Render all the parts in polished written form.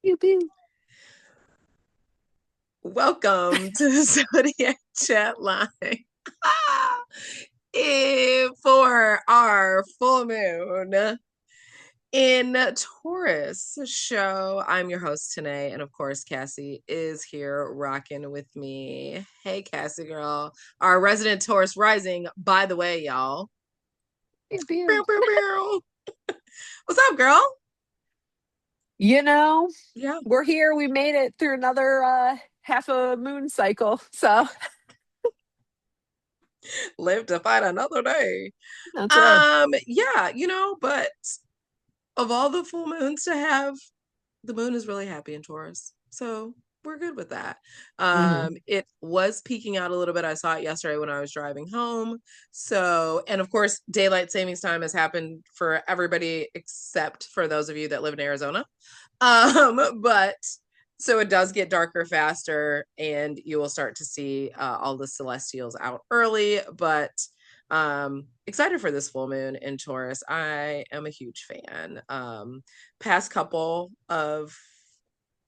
Pew, pew. Welcome to the Zodiac Chat Line. For our full moon in Taurus show. I'm your host today, and of course, Cassie is here rocking with me. Hey, Cassie girl, our resident Taurus rising, by the way, y'all. Pew, pew. Bow, bow, bow. What's up, girl? You know, Yeah, we're here. We made it through another half a moon cycle. So live to fight another day. that's right. Yeah, but of all the full moons to have, the moon is really happy in Taurus. So we're good with that. Hmm. It was peaking out a little bit. I saw it yesterday when I was driving home. So, and of course, daylight savings time has happened for everybody except for those of you that live in Arizona. But so it does get darker faster, and you will start to see all the celestials out early. But excited for this full moon in Taurus. I am a huge fan. Past couple of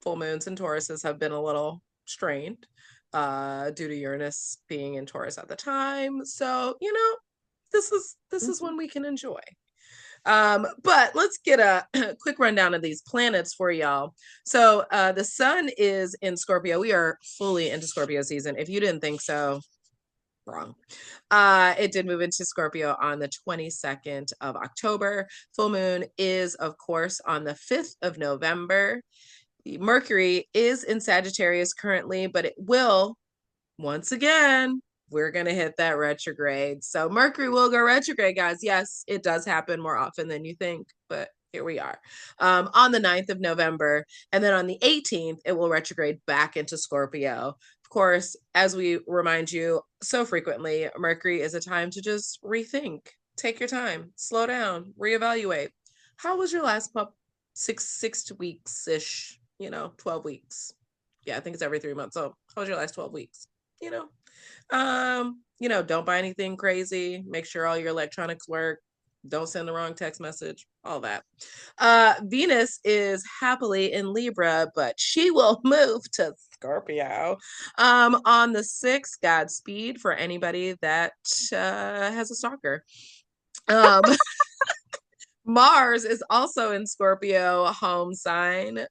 full moons in Tauruses have been a little strained due to Uranus being in Taurus at the time. So, this is one we can enjoy. But let's get a quick rundown of these planets for y'all. So the sun is in Scorpio. We are fully into Scorpio season. If you didn't think so, wrong. It did move into Scorpio on the 22nd of October. Full moon is, of course, on the 5th of November. Mercury is in Sagittarius currently, but it will, once again, we're going to hit that retrograde. So Mercury will go retrograde, guys. Yes, it does happen more often than you think, but here we are on the 9th of November. And then on the 18th, it will retrograde back into Scorpio. Of course, as we remind you so frequently, Mercury is a time to just rethink, take your time, slow down, reevaluate. How was your last pup? Six weeks ish, 12 weeks. Yeah, I think it's every 3 months. So how was your last 12 weeks? you know don't buy anything crazy, make sure all your electronics work, don't send the wrong text message, all that. Venus is happily in Libra, but she will move to Scorpio on the 6th. Godspeed for anybody that has a stalker. um Mars is also in Scorpio home sign,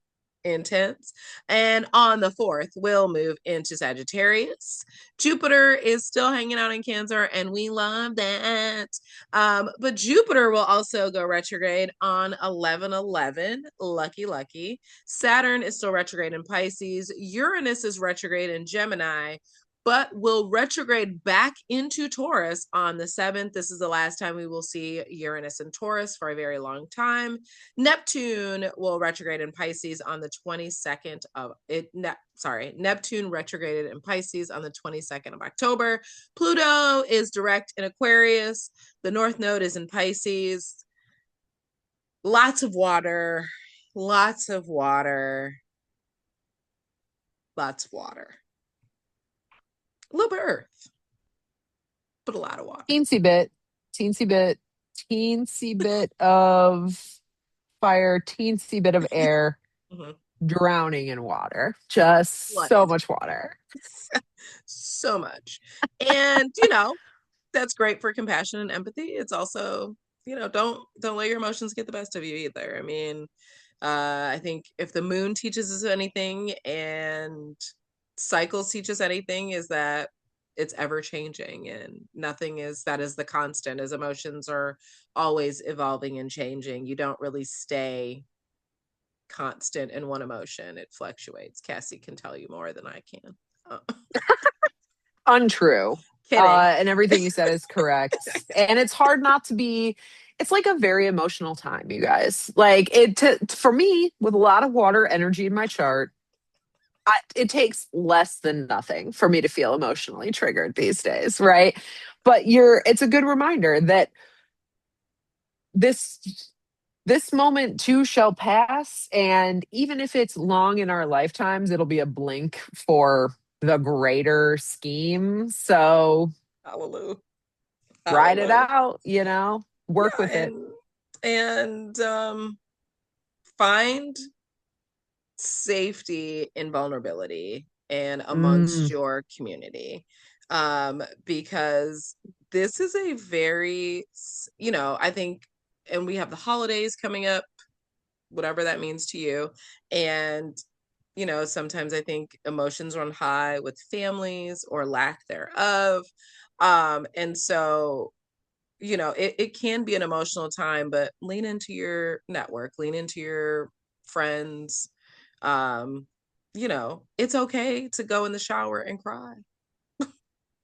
intense. And on the 4th, we'll move into Sagittarius. Jupiter is still hanging out in Cancer, and we love that. But Jupiter will also go retrograde on 11/11. Lucky, lucky. Saturn is still retrograde in Pisces. Uranus is retrograde in Gemini, but will retrograde back into Taurus on the 7th. This is the last time we will see Uranus in Taurus for a very long time. Neptune will retrograde in Pisces on the 22nd of it. Neptune retrograded in Pisces on the 22nd of October. Pluto is direct in Aquarius. The North Node is in Pisces. Lots of water, lots of water, lots of water. A little bit of Earth, but a lot of water. Teensy bit, teensy bit, teensy bit of fire, teensy bit of air, Mm-hmm. drowning in water. Just so Flooded. much water. So much. And, that's great for compassion and empathy. It's also, don't let your emotions get the best of you either. I mean, I think if the moon teaches us anything and cycles teach us anything, is that it's ever changing, and nothing is that is the constant, as emotions are always evolving and changing. You don't really stay constant in one emotion. It fluctuates. Cassie can tell you more than I can. Oh. Untrue. Kidding. And everything you said is correct. And it's hard not to be, it's like a very emotional time, you guys. Like for me, with a lot of water energy in my chart, it takes less than nothing for me to feel emotionally triggered these days, right? But it's a good reminder that this this moment too shall pass, and even if it's long in our lifetimes, it'll be a blink for the greater scheme. So Hallelujah. ride it Hallelujah. out, work Yeah, with it. and find safety and vulnerability and amongst Mm, your community. Because this is a very, I think, and we have the holidays coming up, whatever that means to you. And, sometimes I think emotions run high with families or lack thereof. And so, it can be an emotional time, but lean into your network, lean into your friends. Um, it's okay to go in the shower and cry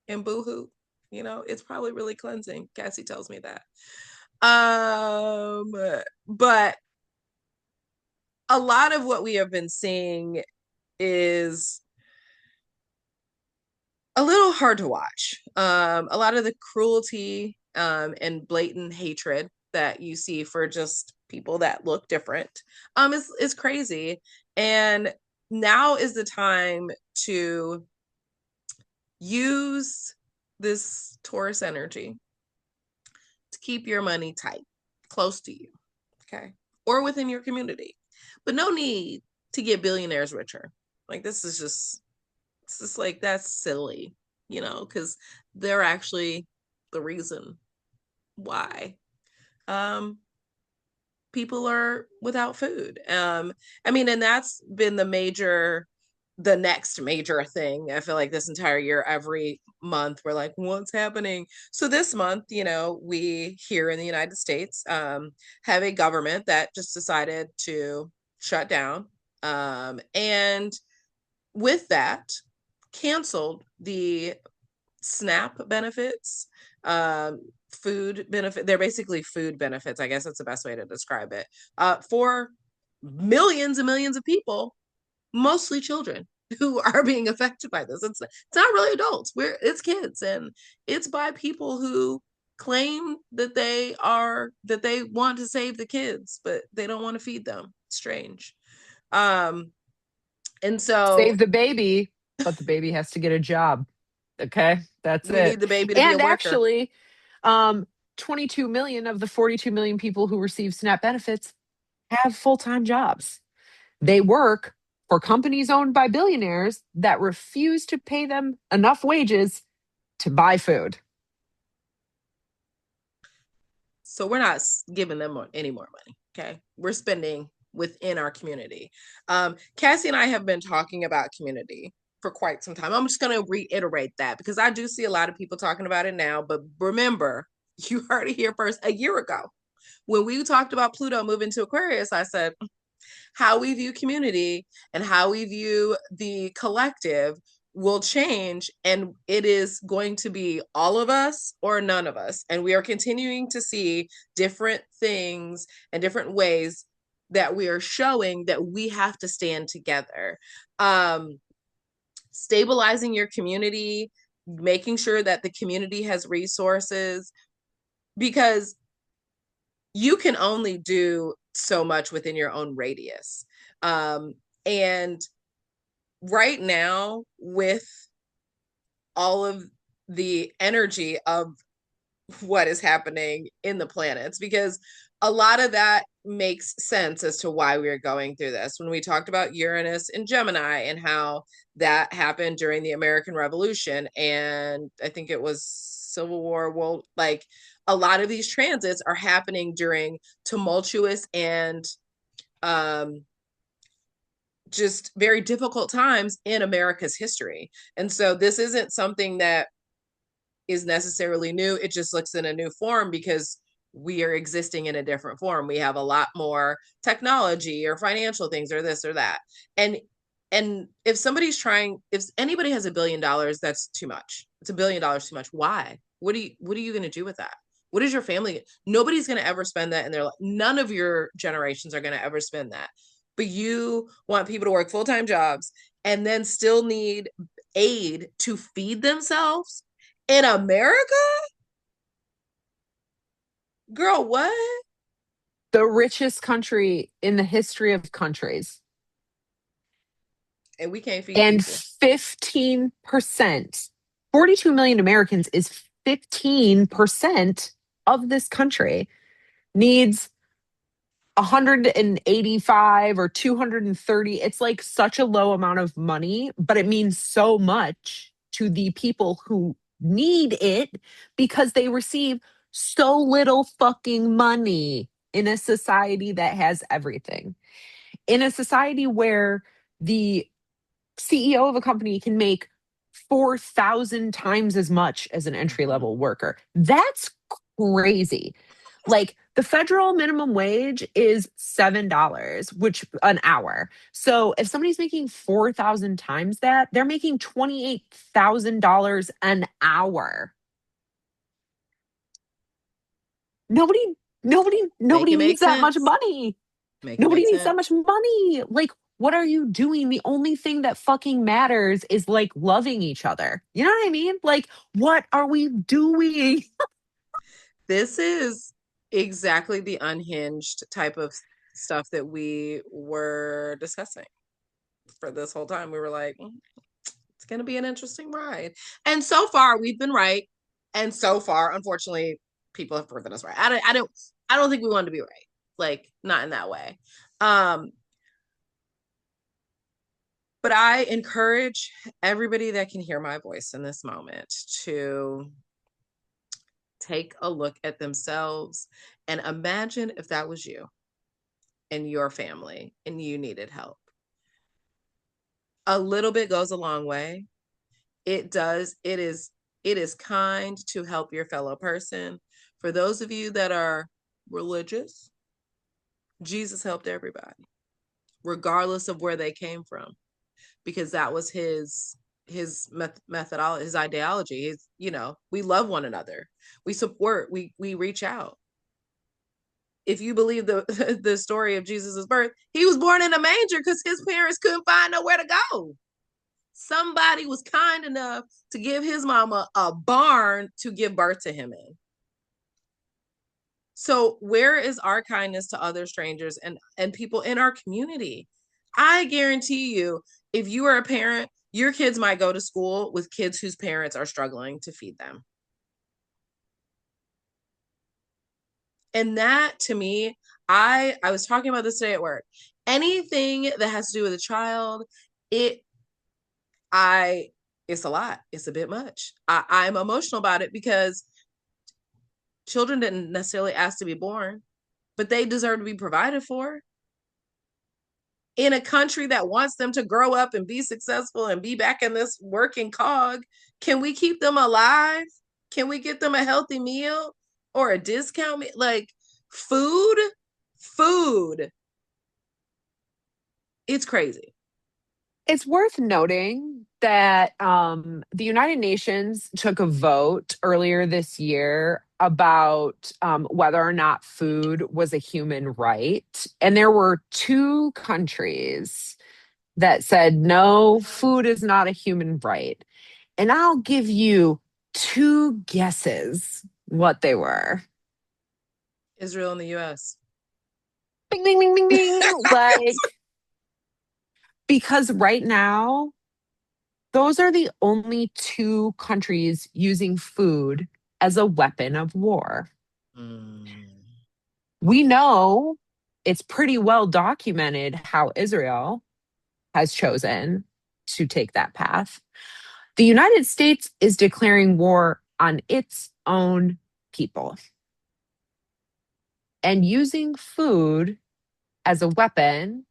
and boohoo. It's probably really cleansing. Cassie tells me that. Um, but a lot of what we have been seeing is a little hard to watch. A lot of the cruelty and blatant hatred that you see for just people that look different is crazy. And now is the time to use this Taurus energy to keep your money tight, close to you, okay? Or within your community. But no need to get billionaires richer. Like this is just it's just like that's silly, because they're actually the reason why um people are without food. And that's been the next major thing. I feel like this entire year, every month, we're like, what's happening? So this month, we here in the United States have a government that just decided to shut down. And with that, canceled the SNAP benefits, food benefit. They're basically food benefits. I guess that's the best way to describe it. For millions and millions of people, mostly children who are being affected by this. It's not really adults. It's kids, and it's by people who claim that they want to save the kids, but they don't want to feed them. Strange. Um, and so save the baby, but the baby has to get a job. Okay, that's we need it. the baby to be a And worker. actually, um, 22 million of the 42 million people who receive SNAP benefits have full-time jobs. They work for companies owned by billionaires that refuse to pay them enough wages to buy food. So we're not giving them any more money. Okay. We're spending within our community. Cassie and I have been talking about community for quite some time. I'm just going to reiterate that because I do see a lot of people talking about it now. But remember, you heard it here first a year ago. When we talked about Pluto moving to Aquarius, I said, how we view community and how we view the collective will change, and it is going to be all of us or none of us. And we are continuing to see different things and different ways that we are showing that we have to stand together. Stabilizing your community, making sure that the community has resources, because you can only do so much within your own radius. And right now, with all of the energy of what is happening in the planets, because a lot of that makes sense as to why we are going through this. When we talked about Uranus and Gemini and how that happened during the American Revolution, and I think it was Civil War, well, like a lot of these transits are happening during tumultuous and just very difficult times in America's history. And so this isn't something that is necessarily new. It just looks in a new form because we are existing in a different form. We have a lot more technology or financial things or this or that. And if if anybody has $1 billion, that's too much. It's $1 billion too much. Why? What are you going to do with that? What is your family? Nobody's going to ever spend that in their life. None of your generations are going to ever spend that. But you want people to work full-time jobs and then still need aid to feed themselves in America? Girl, what? The richest country in the history of countries. And we can't feed And people. 15%, 42 million Americans is 15% of this country needs 185 or 230. It's like such a low amount of money, but it means so much to the people who need it because they receive so little fucking money in a society that has everything. In a society where the CEO of a company can make 4,000 times as much as an entry Mhm. level worker. That's crazy. Like the federal minimum wage is $7, which an hour. So if somebody's making 4,000 times that, they're making $28,000 an hour. Nobody, Make nobody it make needs that much sense. money. Make it Nobody make needs that sense. much money. Like, what are you doing? The only thing that fucking matters is like loving each other. You know what I mean? Like, what are we doing? This is exactly the unhinged type of stuff that we were discussing for this whole time. We were like, it's going to be an interesting ride. And so far, we've been right. And so far, unfortunately, people have proven us right. I don't think we wanted to be right. Like, not in that way. Um, but I encourage everybody that can hear my voice in this moment to take a look at themselves and imagine if that was you and your family and you needed help. A little bit goes a long way. It does. It is kind to help your fellow person. For those of you that are religious, Jesus helped everybody, regardless of where they came from, because that was his methodology, his ideology. His, we love one another, we support, we reach out. If you believe the the story of Jesus's birth, he was born in a manger because his parents couldn't find nowhere to go. Somebody was kind enough to give his mama a barn to give birth to him in. So where is our kindness to other strangers and people in our community? I guarantee you, if you are a parent, your kids might go to school with kids whose parents are struggling to feed them. And that to me, I was talking about this today at work. Anything that has to do with a child, it I it's a lot. It's a bit much. I'm emotional about it because children didn't necessarily ask to be born, but they deserve to be provided for. In a country that wants them to grow up and be successful and be back in this working cog, can we keep them alive? Can we get them a healthy meal or a discount? Like food, food. It's crazy. It's worth noting that the United Nations took a vote earlier this year about whether or not food was a human right. And there were two countries that said, no, food is not a human right. And I'll give you two guesses what they were. Israel and the US. Bing, bing, bing, bing, bing. Like, because right now, those are the only two countries using food as a weapon of war. Mm. We know it's pretty well documented how Israel has chosen to take that path. The United States is declaring war on its own people and using food as a weapon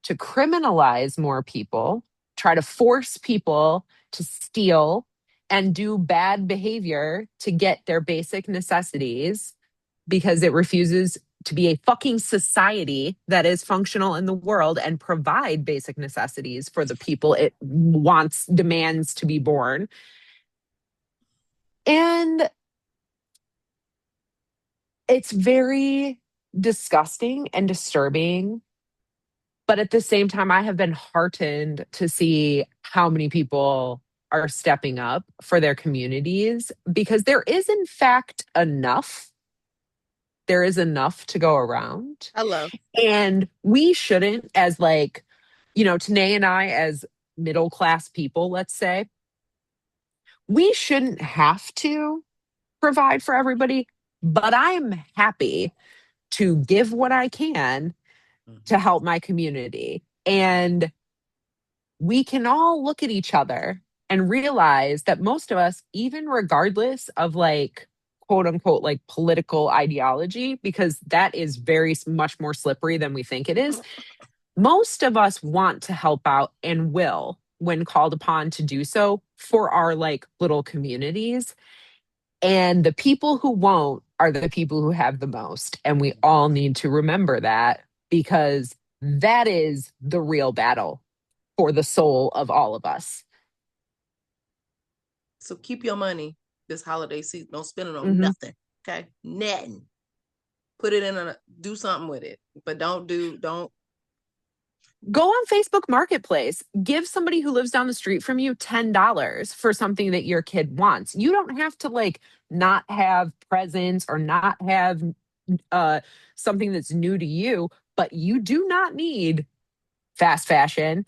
to criminalize more people, try to force people to steal and do bad behavior to get their basic necessities because it refuses to be a fucking society that is functional in the world and provide basic necessities for the people it wants, demands to be born. And it's very disgusting and disturbing. But at the same time, I have been heartened to see how many people are stepping up for their communities because there is, in fact, enough. There is enough to go around. Hello. And we shouldn't, as like, Tanae and I, as middle class people, let's say, we shouldn't have to provide for everybody. But I'm happy to give what I can to help my community. And we can all look at each other and realize that most of us, even regardless of like quote unquote like political ideology, because that is very much more slippery than we think it is, most of us want to help out and will when called upon to do so for our like little communities. And the people who won't are the people who have the most. And we all need to remember that, because that is the real battle for the soul of all of us. So keep your money this holiday season. Don't spend it on Mm-hmm. nothing. Okay. Nothing. Put it in do something with it. But don't Go on Facebook Marketplace. Give somebody who lives down the street from you $10 for something that your kid wants. You don't have to like not have presents or not have something that's new to you, but you do not need fast fashion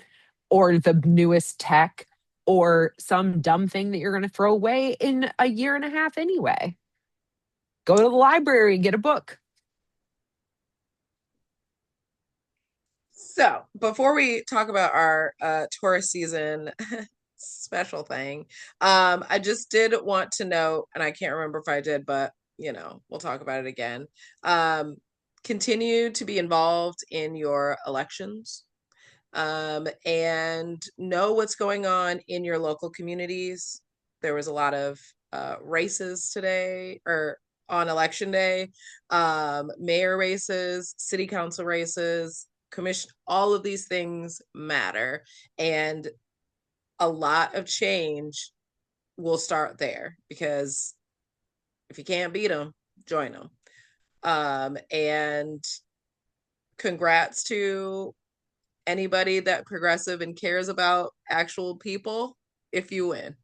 or the newest tech or some dumb thing that you're going to throw away in a year and a half anyway. Go to the library and get a book. So before we talk about our Taurus season special thing, I just did want to note, and I can't remember if I did, but we'll talk about it again. Continue to be involved in your elections, and know what's going on in your local communities. There was a lot of races today, or on election day, mayor races, city council races, commission, all of these things matter. And a lot of change will start there, because if you can't beat them, join them. And congrats to anybody that progressive and cares about actual people if you win.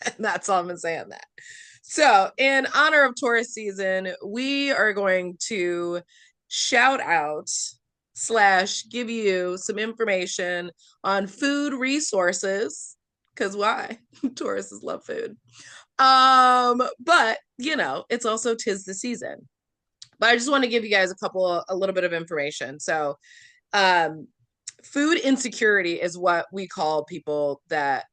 And that's all I'm saying that. So in honor of Taurus season, we are going to shout out / give you some information on food resources, because why? Tauruses love food. But it's also 'tis the season. But I just want to give you guys a little bit of information. So food insecurity is what we call people that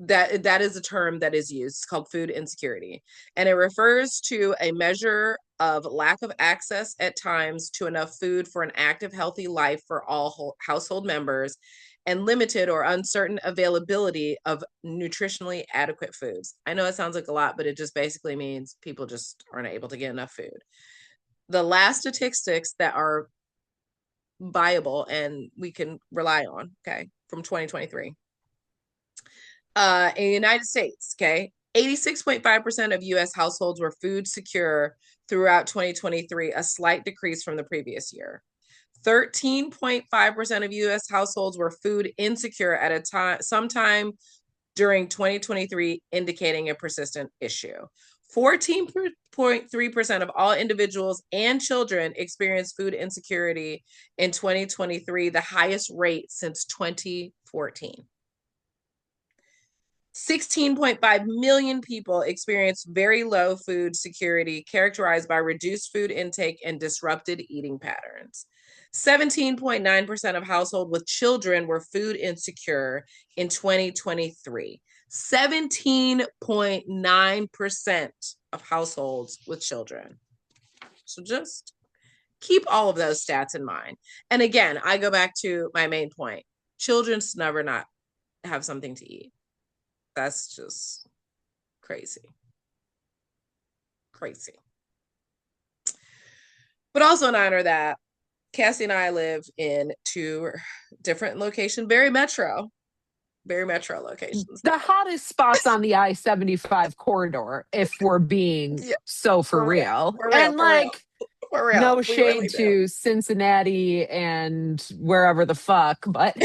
is a term that is used. It's called food insecurity, and it refers to a measure of lack of access at times to enough food for an active, healthy life for all household members, and limited or uncertain availability of nutritionally adequate foods. I know it sounds like a lot, but it just basically means people just aren't able to get enough food. The last statistics that are viable and we can rely on, okay, from 2023. In the United States, okay, 86.5% of U.S. households were food secure throughout 2023, a slight decrease from the previous year. 13.5% of U.S. households were food insecure at a time, sometime during 2023, indicating a persistent issue. 14.3% of all individuals and children experienced food insecurity in 2023, the highest rate since 2014. 16.5 million people experienced very low food security, characterized by reduced food intake and disrupted eating patterns. 17.9% of households with children were food insecure in 2023. 17.9% of households with children. So just keep all of those stats in mind. And again, I go back to my main point. Children should never not have something to eat. That's just crazy. Crazy. But also in honor of that, Cassie and I live in 2 different locations, very metro locations. The hottest spots on the I-75 corridor, if we're being so for real. And like, for real. No shade to Cincinnati and wherever the fuck, but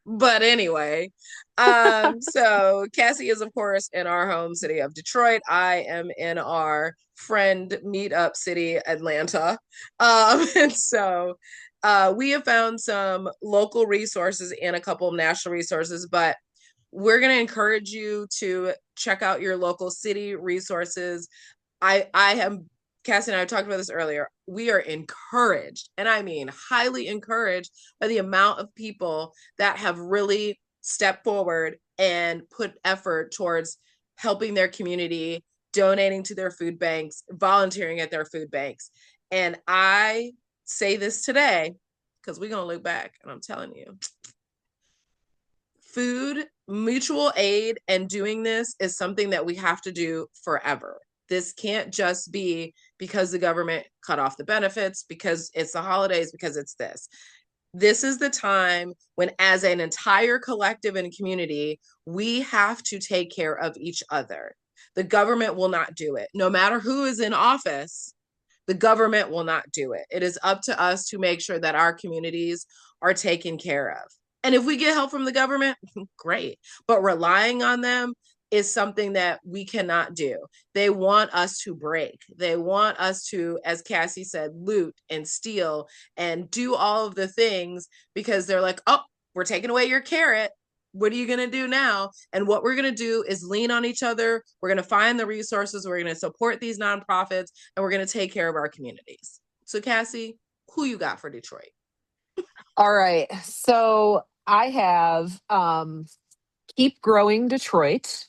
but anyway, so Cassie is, of course, in our home city of Detroit. I am in our friend meetup city, Atlanta. And so we have found some local resources and a couple of national resources, but we're going to encourage you to check out your local city resources. I am Cassie and I talked about this earlier. We are encouraged, and I mean highly encouraged, by the amount of people that have really stepped forward and put effort towards helping their community, donating to their food banks, volunteering at their food banks. And I say this today because we're going to look back, and I'm telling you, food, mutual aid, and doing this is something that we have to do forever. This can't just be because the government cut off the benefits, because it's the holidays, because it's this. This is the time when, as an entire collective and community, we have to take care of each other. The government will not do it. No matter who is in office, the government will not do it. It is up to us to make sure that our communities are taken care of. And if we get help from the government, great. But relying on them is something that we cannot do. They want us to break. They want us to, as Cassie said, loot and steal and do all of the things, because they're like, oh, we're taking away your carrot. What are you going to do now? And what we're going to do is lean on each other. We're going to find the resources. We're going to support these nonprofits, and we're going to take care of our communities. So, Cassie, who you got for Detroit? All right. So I have Keep Growing Detroit.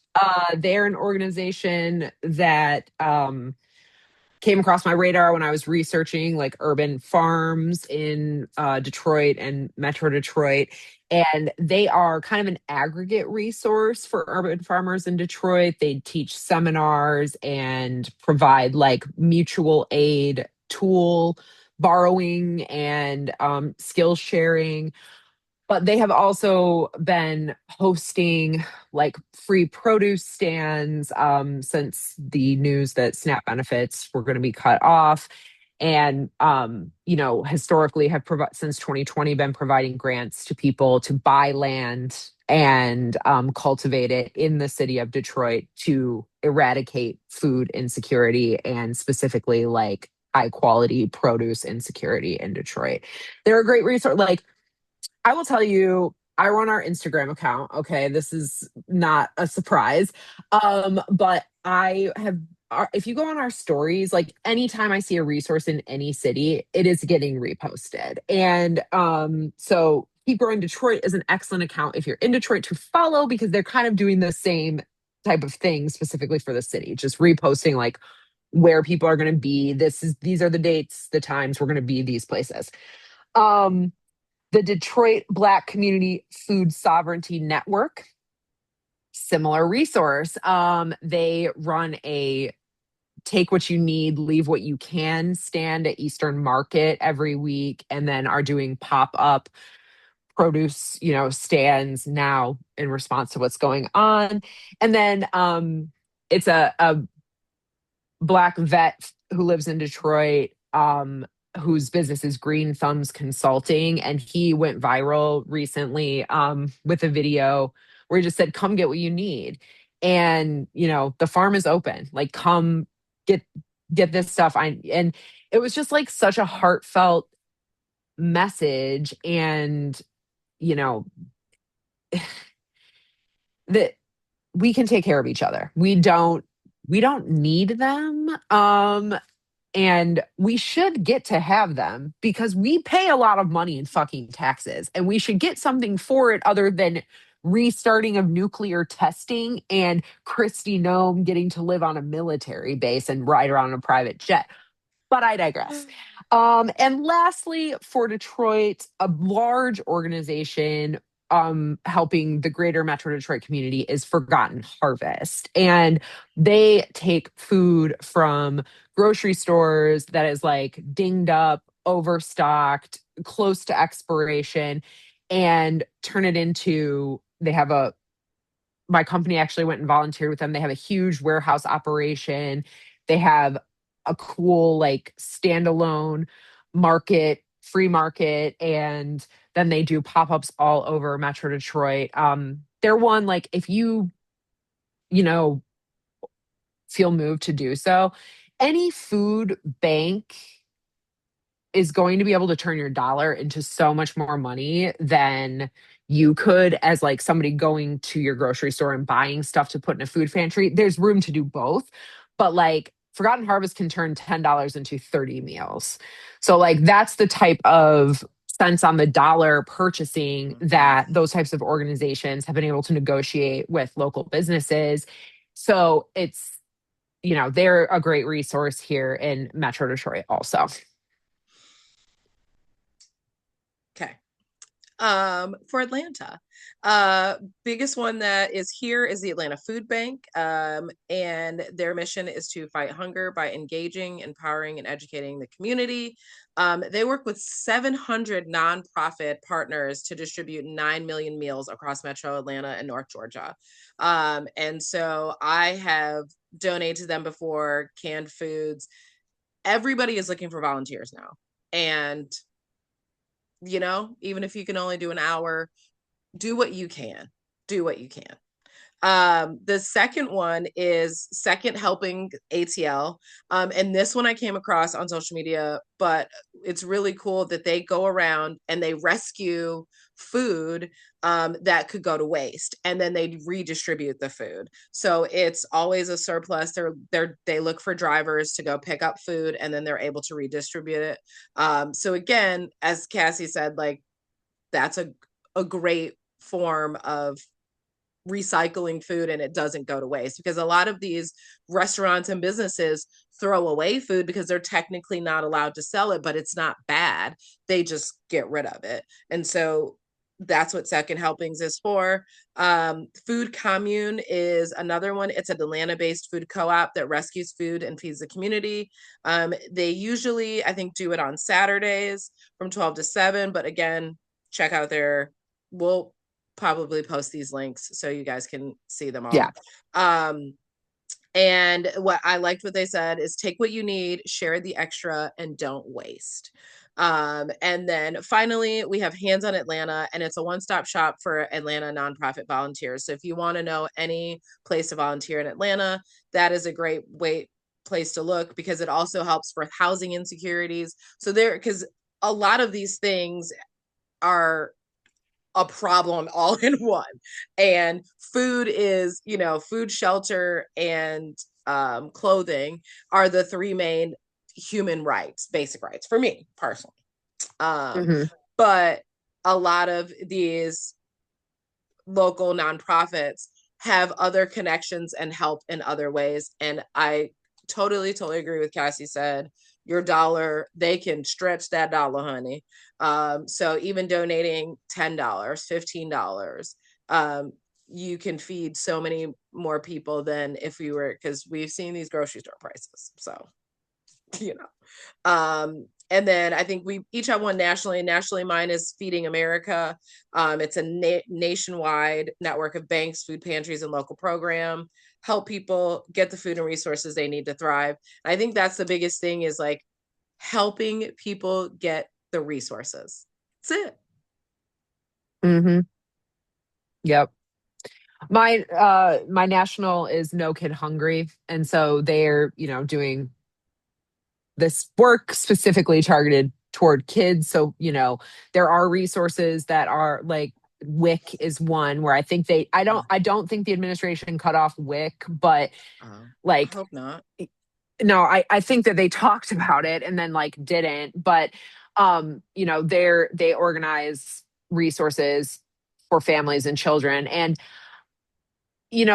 They're an organization that came across my radar when I was researching like urban farms in Detroit and Metro Detroit. And they are kind of an aggregate resource for urban farmers in Detroit. They teach seminars and provide like mutual aid tool borrowing and skill sharing, but they have also been hosting like free produce stands since the news that SNAP benefits were going to be cut off. And, historically have since 2020 been providing grants to people to buy land and cultivate it in the city of Detroit to eradicate food insecurity and specifically like high quality produce insecurity in Detroit. They're a great resource. Like, I will tell you, I run our Instagram account. Okay, this is not a surprise. But I have, if you go on our stories, like anytime I see a resource in any city, it is getting reposted. And so Keep Growing Detroit is an excellent account if you're in Detroit to follow, because they're kind of doing the same type of thing specifically for the city, just reposting like where people are going to be. These are the dates, the times we're going to be these places. Um, the Detroit Black Community Food Sovereignty Network, similar resource. They run a take what you need, leave what you can stand at Eastern Market every week, and then are doing pop-up produce, stands now in response to what's going on. And then it's a Black vet who lives in Detroit, whose business is Greenthumbz Consulting, and he went viral recently with a video where he just said, "Come get what you need," and the farm is open. Like, come get this stuff. And it was just like such a heartfelt message, and you know that we can take care of each other. We don't need them. And we should get to have them because we pay a lot of money in fucking taxes, and we should get something for it other than restarting of nuclear testing and Christy Nome getting to live on a military base and ride around a private jet. But I digress. And lastly, for Detroit, a large organization helping the greater Metro Detroit community is Forgotten Harvest. And they take food from grocery stores that is like dinged up, overstocked, close to expiration, and turn it into, my company actually went and volunteered with them. They have a huge warehouse operation. They have a cool, like, standalone market, free market, and then they do pop-ups all over Metro Detroit. They're one, like, if you know, feel moved to do so, any food bank is going to be able to turn your dollar into so much more money than you could as like somebody going to your grocery store and buying stuff to put in a food pantry. There's room to do both, but like Forgotten Harvest can turn $10 into 30 meals. So like that's the type of cents on the dollar purchasing Mhm. that those types of organizations have been able to negotiate with local businesses. So it's, they're a great resource here in Metro Detroit also. Okay. For Atlanta, biggest one that is here is the Atlanta Food Bank, and their mission is to fight hunger by engaging, empowering, and educating the community. They work with 700 nonprofit partners to distribute 9 million meals across Metro Atlanta and North Georgia. And so I have donated to them before, canned foods. Everybody is looking for volunteers now, and even if you can only do an hour, do what you can. Do what you can. The second one is Second Helping ATL. And this one I came across on social media, but it's really cool that they go around and they rescue food that could go to waste, and then they redistribute the food. So it's always a surplus. They look for drivers to go pick up food, and then they're able to redistribute it. So again, as Cassie said, like that's a great form of recycling food, and it doesn't go to waste, because a lot of these restaurants and businesses throw away food because they're technically not allowed to sell it, but it's not bad. They just get rid of it. And so that's what Second Helpings is for. Food Commune is another one. It's an Atlanta-based food co-op that rescues food and feeds the community. They usually, I think, do it on Saturdays from 12 to 7. But again, check out we'll probably post these links so you guys can see them Yeah. all. And what I liked what they said is take what you need, share the extra, and don't waste. And then finally, we have Hands on Atlanta, and it's a one-stop shop for Atlanta nonprofit volunteers. So if you want to know any place to volunteer in Atlanta, that is a great place to look, because it also helps for housing insecurities. So because a lot of these things are a problem all in one. And food is, food, shelter, and clothing are the three main human rights, basic rights for me personally. Mhm. But a lot of these local nonprofits have other connections and help in other ways. And I totally agree with Cassie said. Your dollar, they can stretch that dollar, honey. So even donating $10, $15, you can feed so many more people than if we were, because we've seen these grocery store prices. So, you know. And then I think we each have one nationally. Nationally, mine is Feeding America. It's a nationwide network of banks, food pantries, and local program. Help people get the food and resources they need to thrive. And I think that's the biggest thing, is like helping people get the resources. That's it. Mhm. Yep. My national is No Kid Hungry, and so they're, doing this work specifically targeted toward kids. So, there are resources that are like WIC is one where I don't think the administration cut off WIC, but I like, hope not. no, I think that they talked about it and then like didn't. But they organize resources for families and children. And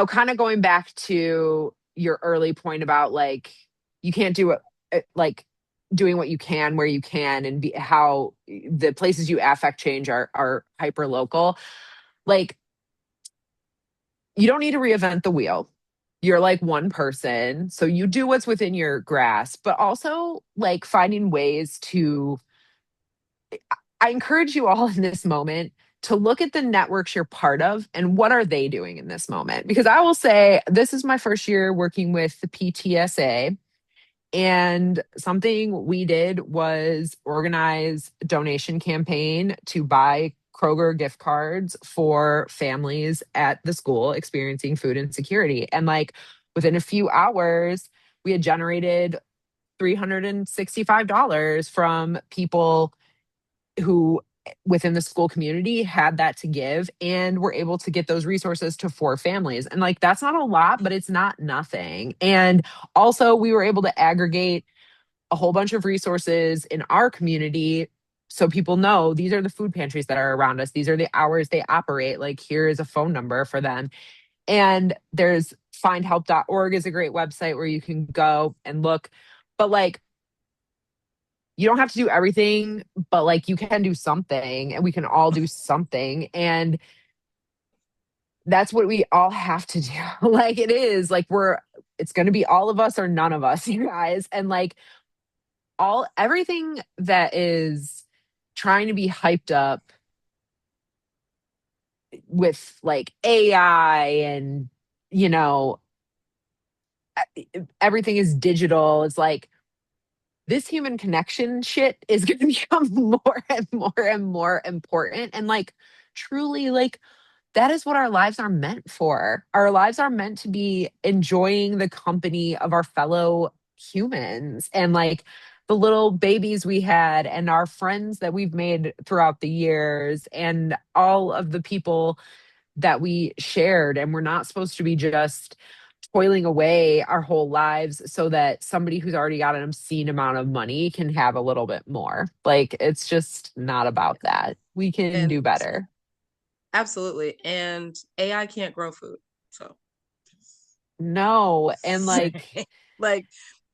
kind of going back to your early point about like you can't do it, like doing what you can where you can, and how the places you affect change are hyper local. Like, you don't need to reinvent the wheel. You're like one person, so you do what's within your grasp, but also like finding ways to. I encourage you all in this moment to look at the networks you're part of and what are they doing in this moment. Because I will say, this is my first year working with the PTSA, and something we did was organize a donation campaign to buy Kroger gift cards for families at the school experiencing food insecurity. And like within a few hours, we had generated $365 from people who within the school community had that to give, and were able to get those resources to 4 families. And like, that's not a lot, but it's not nothing. And also, we were able to aggregate a whole bunch of resources in our community so people know these are the food pantries that are around us. These are the hours they operate. Like, here is a phone number for them. And there's findhelp.org is a great website where you can go and look. But like, you don't have to do everything, but like, you can do something, and we can all do something. And that's what we all have to do. Like, it is like, it's going to be all of us or none of us, you guys. And like, everything that is trying to be hyped up with like AI and, you know, everything is digital. It's like, this human connection shit is going to become more and more and more important. And like, truly, like, that is what our lives are meant for. Our lives are meant to be enjoying the company of our fellow humans, and like, the little babies we had, and our friends that we've made throughout the years, and all of the people that we shared. And we're not supposed to be just toiling away our whole lives so that somebody who's already got an obscene amount of money can have a little bit more. Like, it's just not about that. We can And do better. absolutely. And AI can't grow food. So No. And like, like,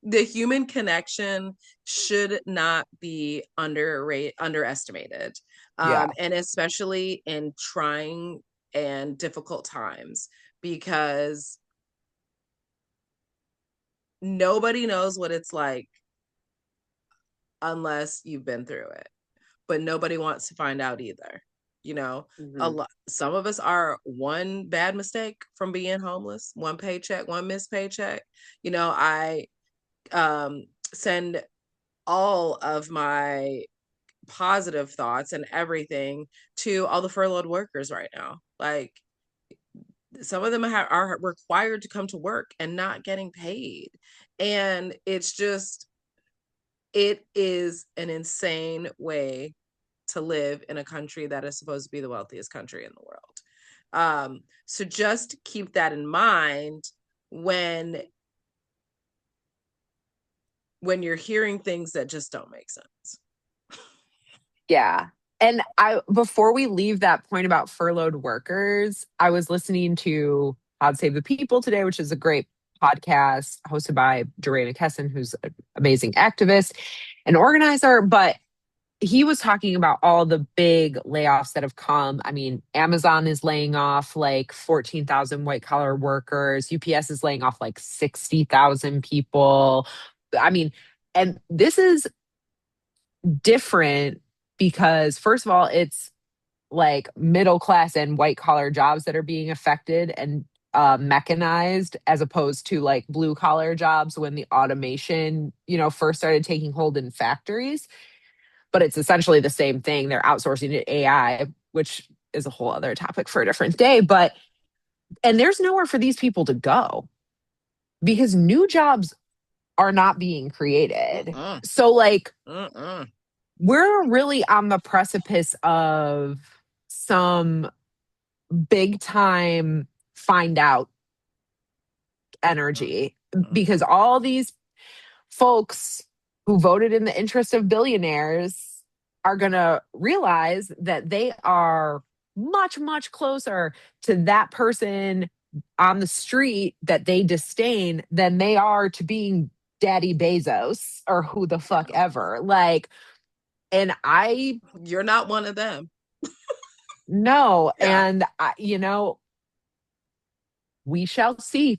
the human connection should not be underestimated. yeah, And especially in trying and difficult times, because nobody knows what it's like unless you've been through it. But nobody wants to find out either. You know, a hmm, lot, some of us are one bad mistake from being homeless, one paycheck, one missed paycheck. I send all of my positive thoughts and everything to all the furloughed workers right now. Like, some of them are required to come to work and not getting paid. And it is an insane way to live in a country that is supposed to be the wealthiest country in the world. So just keep that in mind when you're hearing things that just don't make sense. yeah. And before we leave that point about furloughed workers, I was listening to Pod Save the People today, which is a great podcast hosted by Doreen McKesson, who's an amazing activist and organizer. But he was talking about all the big layoffs that have come. I mean, Amazon is laying off like 14,000 white collar workers. UPS is laying off like 60,000 people. I mean, and this is different because, first of all, it's like middle class and white collar jobs that are being affected and mechanized, as opposed to like blue collar jobs when the automation, first started taking hold in factories. But it's essentially the same thing. They're outsourcing to AI, which is a whole other topic for a different day. And there's nowhere for these people to go because new jobs are not being created. Mm-mm, So, like, mm-mm. we're really on the precipice of some big time find out energy, because Mm-hmm. all these folks who voted in the interest of billionaires are going to realize that they are much, much closer to that person on the street that they disdain than they are to being Daddy Bezos or who the fuck Yeah. ever. Like, and I You're not one of them. know, Yeah. and we shall see.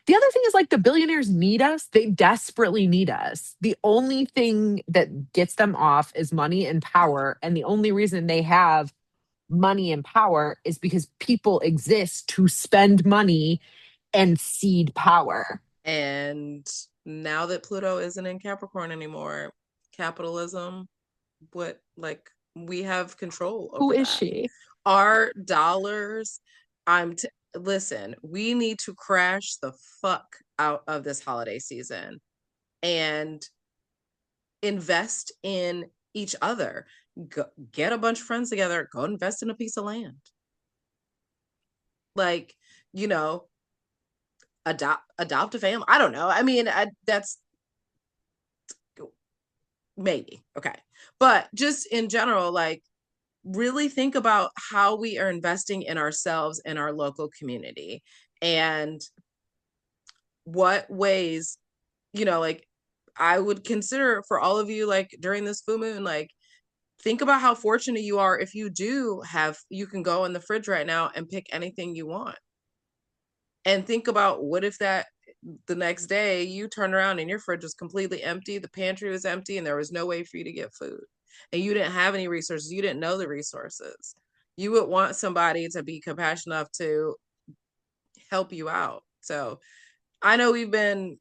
The other thing is, like, the billionaires need us. They desperately need us. The only thing that gets them off is money and power. And the only reason they have money and power is because people exist to spend money and seed power. And now that Pluto isn't in Capricorn anymore, capitalism, we have control Who over is that. she? Our dollars, listen, we need to crash the fuck out of this holiday season and invest in each other. Go, get a bunch of friends together, go invest in a piece of land. Like, you know, adopt a family. I don't know. I mean, that's maybe okay. But just in general, like, really think about how we are investing in ourselves and our local community, and what ways, like, I would consider for all of you, like, during this full moon, like, think about how fortunate you are if you you can go in the fridge right now and pick anything you want. And think about, what if that the next day you turn around and your fridge was completely empty, the pantry was empty, and there was no way for you to get food, and you didn't have any resources, you didn't know the resources. You would want somebody to be compassionate enough to help you out. So I know we've been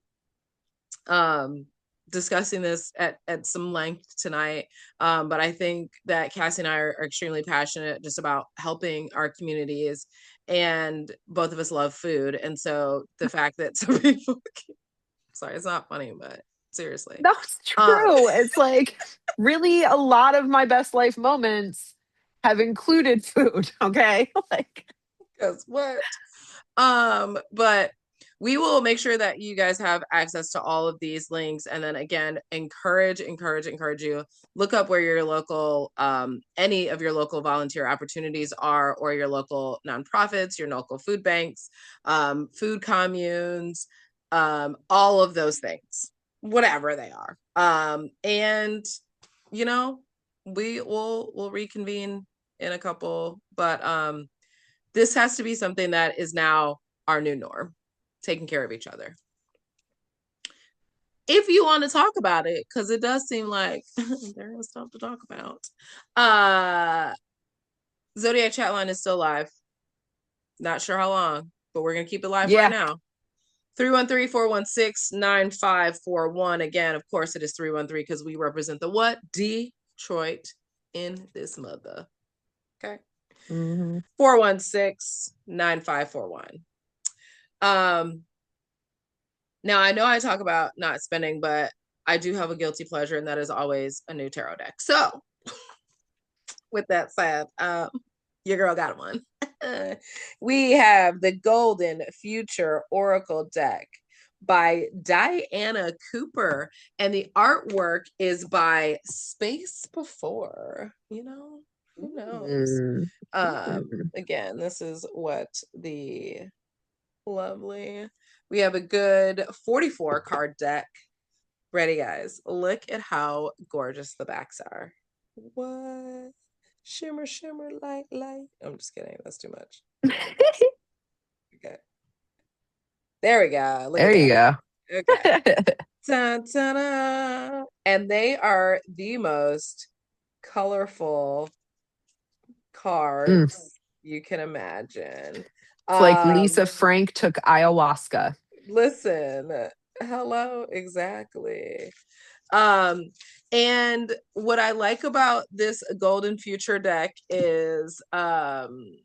discussing this at some length tonight, but I think that Cassie and I are extremely passionate just about helping our communities, and both of us love food. And so the fact that some people, sorry, it's not funny, but seriously, That's true. It's like really a lot of my best life moments have included food. Okay. Like, because what? But we will make sure that you guys have access to all of these links. And then again, encourage you, look up where your local, any of your local volunteer opportunities are, or your local nonprofits, your local food banks, food communes, all of those things, whatever they are. And we'll reconvene in a couple, but this has to be something that is now our new norm, taking care of each other. If you want to talk about it, because it does seem like there is stuff to talk about. Zodiac chat line is still live. Not sure how long, but we're going to keep it live right now. 313-416-9541. Again, of course, it is 313 because we represent the what? Detroit in this mother. Okay. 416-9541. Now I know I talk about not spending, but I do have a guilty pleasure, and that is always a new tarot deck. So with that said, your girl got one. We have the Golden Future Oracle deck by Diana Cooper, and the artwork is by Space Before. Who knows? Again, this is what the lovely, we have a good 44 card deck. Ready, guys? Look at how gorgeous the backs are. What? Shimmer, shimmer, light, light. I'm just kidding. That's too much. Okay. There we go. Look there you go. Okay. Ta-ta-da. And they are the most colorful cards you can imagine. It's like Lisa Frank took ayahuasca. Listen, hello, exactly. And what I like about this Golden Future deck is I'm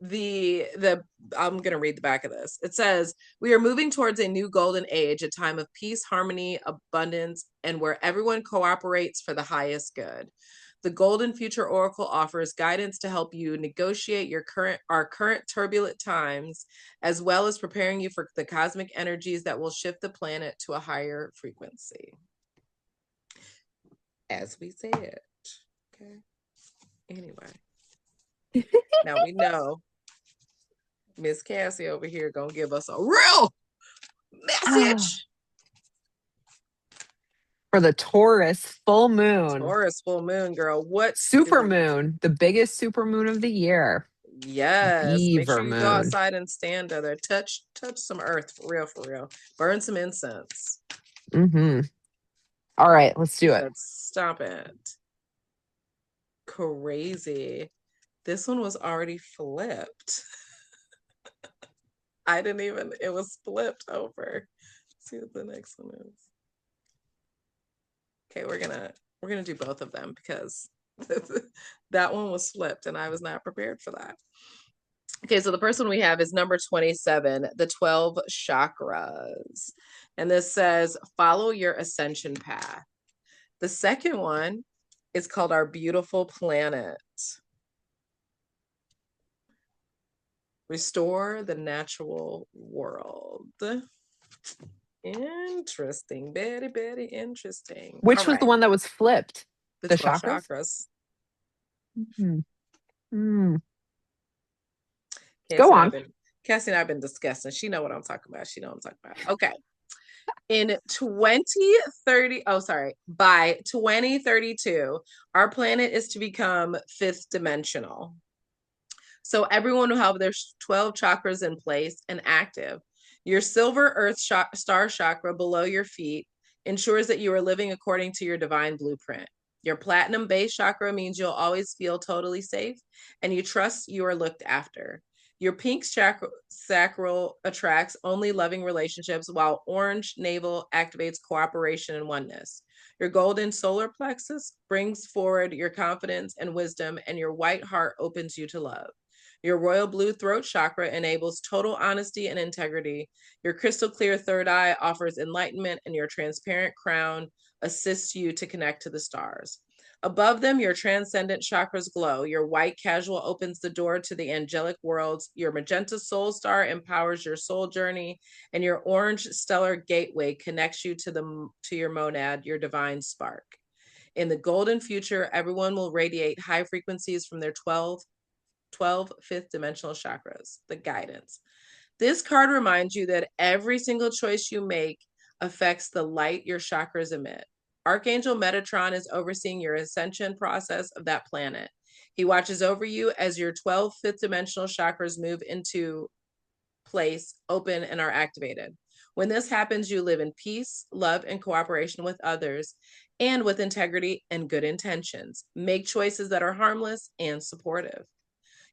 going to read the back of this. It says, we are moving towards a new golden age, a time of peace, harmony, abundance, and where everyone cooperates for the highest good. The Golden Future Oracle offers guidance to help you negotiate our current turbulent times, as well as preparing you for the cosmic energies that will shift the planet to a higher frequency. As we said. Okay. Anyway. Now we know Miss Cassie over here gonna give us a real message for the Taurus full moon. Taurus full moon, girl. What super moon? The biggest super moon of the year. Yes. Beaver Make sure you moon. go outside and stand there. Touch some earth for real. Burn some incense. All right, let's do it. Stop it. Crazy. This one was already flipped. It was flipped over. Let's see what the next one is. Okay, we're gonna do both of them because that one was flipped and I was not prepared for that. Okay, so the first one we have is number 27, the 12 chakras. And this says, follow your ascension path. The second one is called Our Beautiful Planet. Restore the natural world. Interesting. Very, very interesting. Which All was the right. one that was flipped? The The 12 chakras? chakras. Mm. Cassie Go and on. I've been discussing. She know what I'm talking about. She know what I'm talking about. Okay. In 2030, by 2032, our planet is to become fifth dimensional. So everyone will have their 12 chakras in place and active. Your silver earth star chakra below your feet ensures that you are living according to your divine blueprint. Your platinum base chakra means you'll always feel totally safe and you trust you are looked after. Your pink sacral attracts only loving relationships, while orange navel activates cooperation and oneness. Your golden solar plexus brings forward your confidence and wisdom, and your white heart opens you to love. Your royal blue throat chakra enables total honesty and integrity. Your crystal clear third eye offers enlightenment, and your transparent crown assists you to connect to the stars. Above them, your transcendent chakras glow. Your white casual opens the door to the angelic worlds. Your magenta soul star empowers your soul journey, and your orange stellar gateway connects you to your monad, your divine spark. In the golden future, everyone will radiate high frequencies from their 12 fifth dimensional chakras, the guidance. This card reminds you that every single choice you make affects the light your chakras emit. Archangel Metatron is overseeing your ascension process of that planet. He watches over you as your 12 fifth dimensional chakras move into place, open, and are activated. When this happens, you live in peace, love, and cooperation with others, and with integrity and good intentions. Make choices that are harmless and supportive.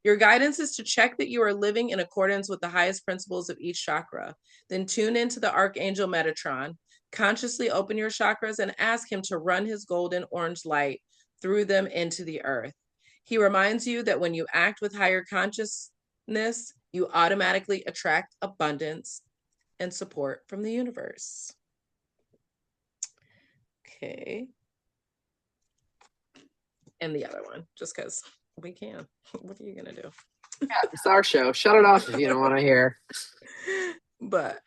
Your guidance is to check that you are living in accordance with the highest principles of each chakra. Then tune into the Archangel Metatron. Consciously open your chakras and ask him to run his golden orange light through them into the earth. He reminds you that when you act with higher consciousness, you automatically attract abundance and support from the universe. Okay. And the other one, just because we can. What are you going to do? Yeah, it's our show. Shut it off if you don't want to hear. But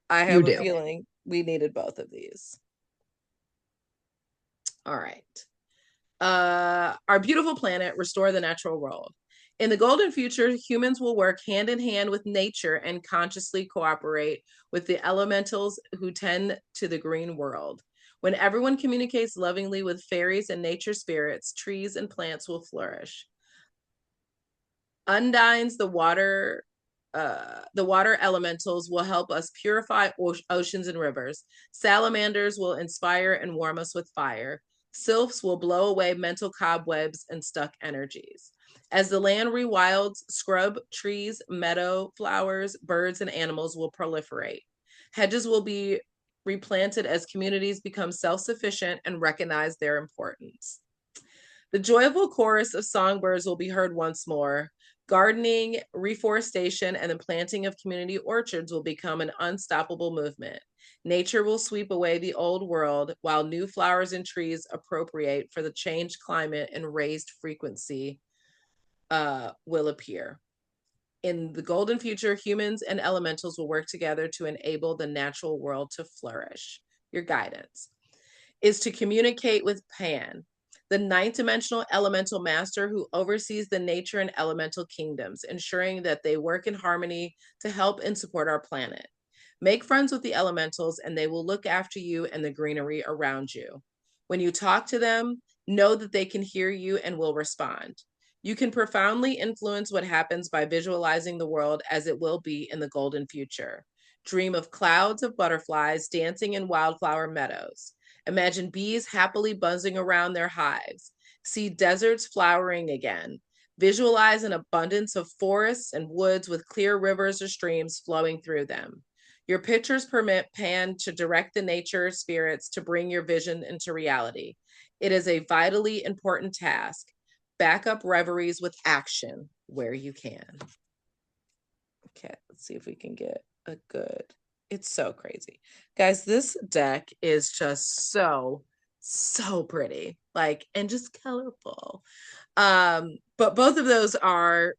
I You have a do. feeling we needed both of these. All right. Our beautiful planet, restore the natural world. In the golden future, humans will work hand in hand with nature and consciously cooperate with the elementals who tend to the green world. When everyone communicates lovingly with fairies and nature spirits, trees and plants will flourish. Undines, the water elementals will help us purify oceans and rivers. Salamanders will inspire and warm us with fire. Sylphs will blow away mental cobwebs and stuck energies. As the land rewilds, scrub trees, meadow flowers, birds, and animals will proliferate. Hedges will be replanted as communities become self-sufficient and recognize their importance. The joyful chorus of songbirds will be heard once more. Gardening, reforestation, and the planting of community orchards will become an unstoppable movement. Nature will sweep away the old world while new flowers and trees appropriate for the changed climate and raised frequency will appear. In the golden future, humans and elementals will work together to enable the natural world to flourish. Your guidance is to communicate with Pan, the ninth dimensional elemental master who oversees the nature and elemental kingdoms, ensuring that they work in harmony to help and support our planet. Make friends with the elementals and they will look after you and the greenery around you. When you talk to them, know that they can hear you and will respond. You can profoundly influence what happens by visualizing the world as it will be in the golden future. Dream of clouds of butterflies dancing in wildflower meadows. Imagine bees happily buzzing around their hives. See deserts flowering again. Visualize an abundance of forests and woods with clear rivers or streams flowing through them. Your pictures permit Pan to direct the nature spirits to bring your vision into reality. It is a vitally important task. Back up reveries with action where you can. Okay, let's see if we can get a good. It's so crazy. Guys, this deck is just so so pretty, like, and just colorful. But both of those are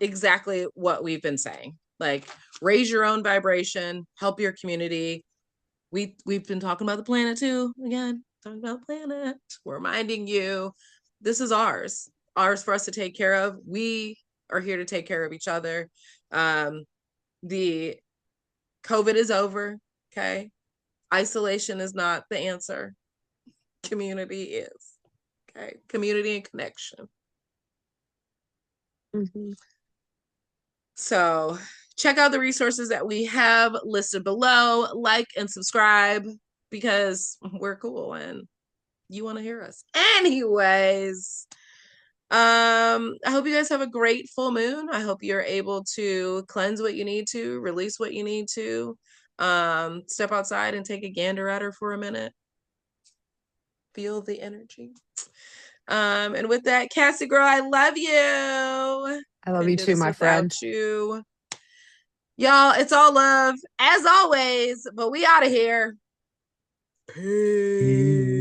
exactly what we've been saying. Like, raise your own vibration, help your community. We've been talking about the planet too. Again, talking about the planet. We're reminding you this is ours. Ours for us to take care of. We are here to take care of each other. The COVID is over. Okay. Isolation is not the answer. Community is. Okay. Community and connection. Mm-hmm. So check out the resources that we have listed below. Like and subscribe because we're cool and you want to hear us. Anyways, I hope you guys have a great full moon. I hope you're able to cleanse what you need to, release what you need to, step outside and take a gander at her for a minute. Feel the energy. And with that, Cassie girl, I love you. I love Couldn't you do too, this my friend. without you. Y'all, it's all love as always, but we out of here. Peace.